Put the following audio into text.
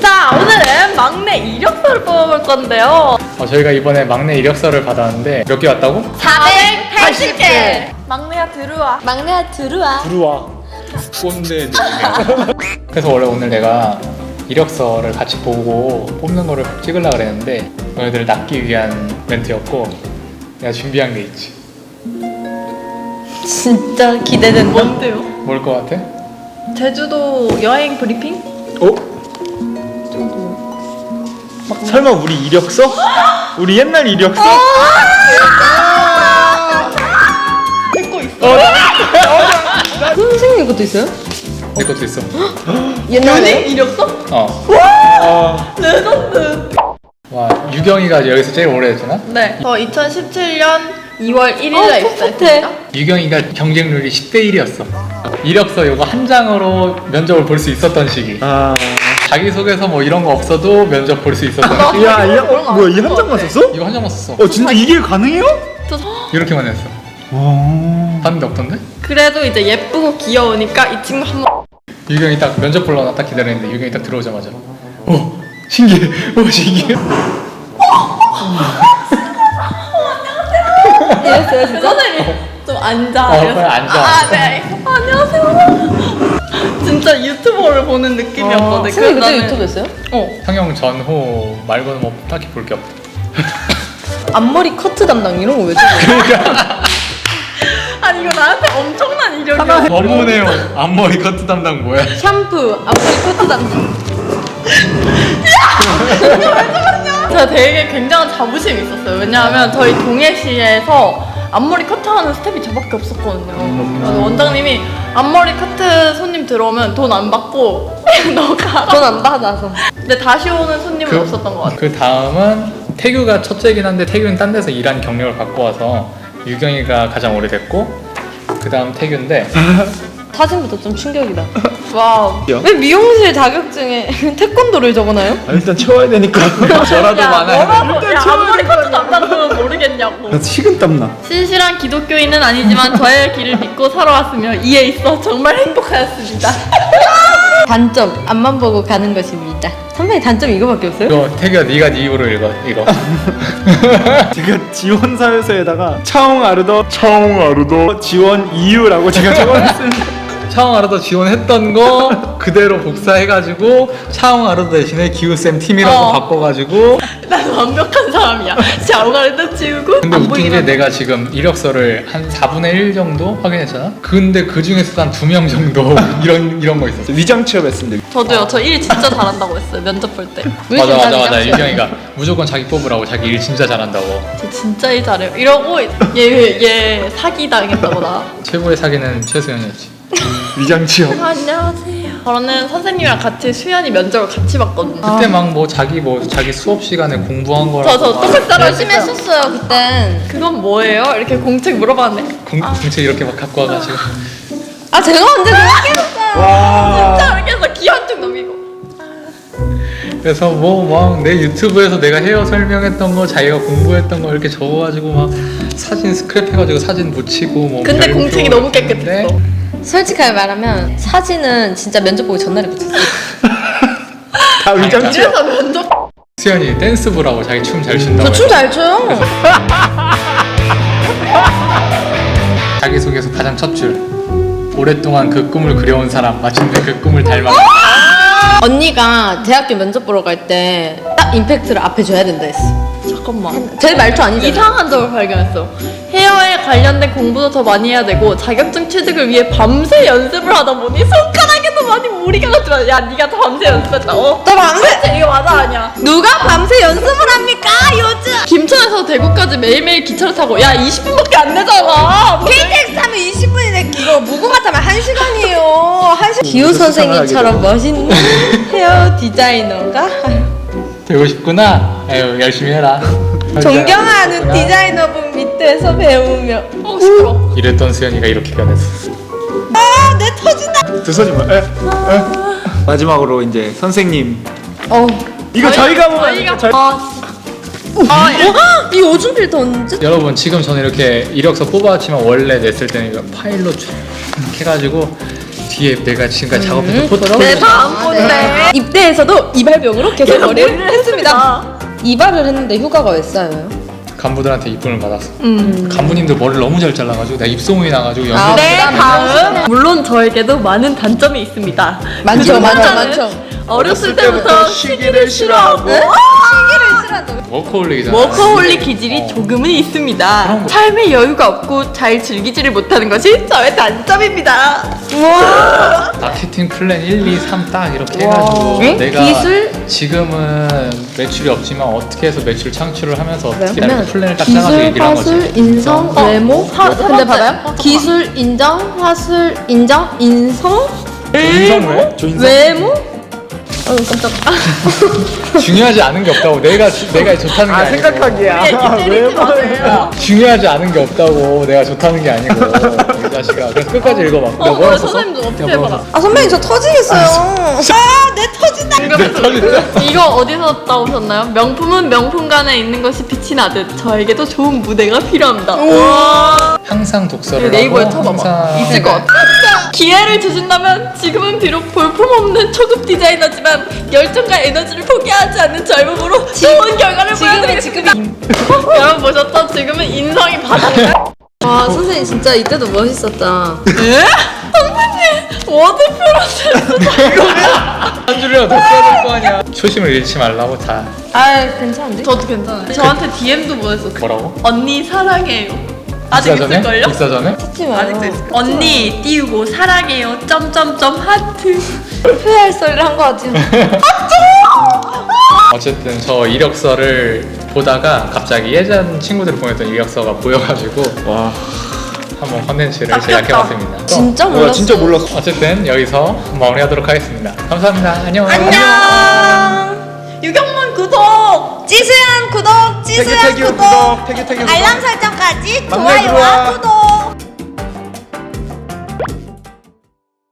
자, 오늘은 막내 이력서를 뽑아볼 건데요. 저희가 이번에 막내 이력서를 받았는데 몇 개 왔다고? 480개! 막내야 들어와. 막내야 들어와. 들어와. 꼰대. 그래서 원래 오늘 내가 이력서를 같이 보고 뽑는 거를 찍으려고 그랬는데 너희들을 낚기 위한 멘트였고 내가 준비한 게 있지. 진짜 기대된다. 뭔데요? 뭘 것 같아? 제주도 여행 브리핑? 어? 설마 우리 이력서? 우리 옛날 이력서? 듣고 있어. 선생님 것도 있어요? 내 것도 있어. 옛날에? 연예인 이력서? 레전드. 와, 유경이가 여기서 제일 오래 했잖아? 네. 저 2017년 2월 1일에 입사했습니다. 유경이가 경쟁률이 10대 1이었어. 이력서 이거 한 장으로 면접을 볼 수 있었던 시기. 자기소개서 뭐 이런 거 없어도 면접 볼 수 있었던 시기. 야, 뭐야, 이 한 장만 썼어? 이거 한 장만 썼어. 진짜 이게 가능해요? 저 이렇게만 했어. 봤는데 없던데? 그래도 이제 예쁘고 귀여우니까 이 친구 한번 유경이 딱 면접 보러 딱 기다렸는데 유경이 딱 들어오자마자 신기해. 신기해. 이랬어요 진짜? 선생님 좀 앉아. 빨리 앉아. 네. 안녕하세요. 진짜 유튜버를 보는 느낌이었거든. 선생님 그때 나는- 유튜브 했어요? 성형 전후 말고는 뭐 딱히 볼 게 없다. 앞머리 커트 담당 이런 거 왜 찍어요? 아니 이거 나한테 엄청난 이력이야. 너무네요. 앞머리 커트 담당 뭐야? 샴푸, 앞머리 커트 담당. 제가 되게 굉장한 자부심이 있었어요. 왜냐하면 저희 동해시에서 앞머리 커트하는 스텝이 저밖에 없었거든요. 그래서 원장님이 앞머리 커트 손님 들어오면 돈 안 받고 너가 돈 안 받아서. 근데 다시 오는 손님은 없었던 것 같아요. 그 다음은 태규가 첫째긴 한데 태규는 딴 데서 일한 경력을 갖고 와서 유경이가 가장 오래됐고 그 다음 태규인데 사진부터 좀 충격이다. 와우. 왜 미용실 자격증에 태권도를 적어놔요? 일단 채워야 되니까. 저라도 야, 많아야 뭐라고? 야, 앞머리 커트 담당은 모르겠냐고. 돼. 식은 땀나. 신실한 기독교인은 아니지만 저의 길을 믿고 살아왔으며 이에 있어 정말 행복하였습니다. 단점, 앞만 보고 가는 것입니다. 선배님 단점 이거밖에 없어요? 이거 태규야 네가 네 입으로 읽어 이거. 제가 지원 사유서에다가 차홍 아르더 지원 이유라고 제가 적어놨습니다. 차홍 아르더 지원했던 거 그대로 복사해가지고 차홍 아르더 대신에 기우쌤 팀이라고 바꿔가지고. 난 완벽한 사람이야. 샤워가르도 지우고 근데 안 웃긴 보이게 게 내가 지금 이력서를 한 4분의 1 정도 확인했잖아? 근데 그 중에서 한 2명 정도 이런 거 있었어. 위장 취업했습니다. 저도요. 저 일 진짜 잘한다고 했어요. 면접 볼 때. 맞아. 유경이가 무조건 자기 뽑으라고 자기 일 진짜 잘한다고. 저 진짜 일 잘해요. 이러고 얘 사기 당했다고 나. 최고의 사기는 최수연이었지. 위장 취업. 안녕하세요. 저는 선생님이랑 같이 수연이 면접을 같이 봤거든요. 그때 막 자기 수업 시간에 공부한 거라고 저 똑같이 따라 열심히 했었어요 그땐. 그건 뭐예요? 이렇게 공책 물어봤는데 공책 이렇게 막 갖고 와가지고 아 제가 언제 그렇게 했어요? 와. 진짜 이렇게 해서 기한쪽 넘기고. 그래서 뭐 막 내 유튜브에서 내가 헤어 설명했던 거 자기가 공부했던 거 이렇게 적어가지고 막 사진 스크랩해가지고 사진 붙이고 뭐 근데 별표 공책이 너무 했는데 깨끗했어. 솔직하게 말하면 사진은 진짜 면접 보기 전날에 붙였어요. 다 위장 취업. 그래서 면접 수연이 댄스부라고 자기 춤 잘 춘다고 저 춤 잘 춰요. 자기소개서 가장 첫 줄 오랫동안 그 꿈을 그려온 사람 마침내 그 꿈을 닮아. 언니가 대학교 면접 보러 갈 때 딱 임팩트를 앞에 줘야 된다 했어. 잠깐만. 제 말투 아니잖아요. 이상한 점을 발견했어. 헤어에 관련된 공부도 더 많이 해야 되고 자격증 취득을 위해 밤새 연습을 하다 보니 손가락에도 많이 무리가 갔지만 야 네가 밤새 연습했다. 너 밤새 이거 맞아 아니야? 누가 밤새 연습을 합니까 요즘? 김천에서 대구까지 매일매일 기차를 타고 야 20분밖에 안 되잖아. KTX 타면 20분이네. 이거 무궁화 타면 1시간이에요. 1시간. 기우 선생님처럼 멋있는 헤어 디자이너가 되고 싶구나. 에휴 열심히 해라. 존경하는 디자이너분 밑에서 배우며. 시끄러. 이랬던 수연이가 이렇게 변했어. 아, 내 터진다. 두 손이 뭐? 마지막으로 이제 선생님. 이거 저희가 보면 저희가 저희- 이 오줌 필터 언제? 여러분 지금 저는 이렇게 이력서 뽑아왔지만 원래 냈을 때는 이거 파일로 쭉 해가지고 뒤에 내가 지금까지 작업했던 포트폴리오 내 다음 건데. 입대에서도 이발병으로 계속 머리를 머리를 했습니다. 이발을 했는데 휴가가 왜 쌓여요? 간부들한테 이쁨을 받았어. 간부님들 머리를 너무 잘 잘라가지고 내가 입소문이 나가지고 연습. 아, 네, 그다음에 다음. 물론 저에게도 많은 단점이 있습니다. 많죠, 그 많죠, 단점은 많죠. 어렸을 때부터 시기를 싫어하고 시기를 싫어한다고? 워커홀릭이잖아. 워커홀릭 기질이 조금은 있습니다. 그런 거. 삶에 여유가 없고 잘 즐기지를 못하는 것이 저의 단점입니다. 마케팅 플랜 1, 2, 3 딱 이렇게 해가지고 응? 내가 기술? 지금은 매출이 없지만 어떻게 해서 매출 창출을 하면서 어떻게 그러면 하면 플랜을 딱 짜가지고 기술, 얘기를 한 거지. 화술, 인성, 어, 외모. 근데 번째. 봐봐요. 기술, 인정, 화술, 인정, 인성, 인성 왜? 조인성. 외모. 깜짝. 중요하지 않은 게 없다고. 내가 좋다는 게 아 아니고. 생각하기야. 때리지 마세요. 중요하지 않은 게 없다고 내가 좋다는 게 아니고 이 자식아. 그래서 끝까지 읽어봐. 내가 뭐라고 썼어? 선생님 좀 어떻게 내가 뭐라고 해봐라. 아 선배님 저 터지겠어요. 내 터진다. 썼어? 이거 어디서 따오셨나요? 명품은 명품관에 있는 것이 빛이 나듯 저에게도 좋은 무대가 필요합니다. 와. 항상 독서를 네이버에 하고 쳐봐봐. 항상 있을 것 같아. 기회를 주신다면 지금은 비록 볼품없는 초급 디자이너지만 열정과 에너지를 포기하지 않는 젊음으로 좋은 결과를 보여드리겠습니다. 여러분 보셨죠? 지금은 인성이 바닥이다. 와 선생님 진짜 이때도 멋있었다. 에? 선생님 워드 프로세스. 한 줄이라도 더 써야 될 거 아니야. 초심을 잃지 말라고 다. 아 괜찮은데? 저도 괜찮아요. 저한테 DM도 보냈어. 뭐라고? 언니 사랑해요. 아직 익사전에? 있을걸요? 익사전에? 찾지 마요. 아직도 있을 거예요. 언니 띄우고 사랑해요. 점점점 하트. 후회할 소리를 한 거 같아요. 어쨌든 저 이력서를 보다가 갑자기 예전 친구들이 보냈던 이력서가 보여가지고 와. 한번 컨텐츠를 닦였다. 제작해봤습니다. 진짜 나 몰랐어. 진짜 몰랐어. 어쨌든 여기서 마무리하도록 하겠습니다. 감사합니다. 안녕. 안녕. 유경문 구독. 찌수연 구독, 찌수연 태규 구독, 구독. 태규 구독. 알람 설정까지 막내 좋아요와 들어와. 구독.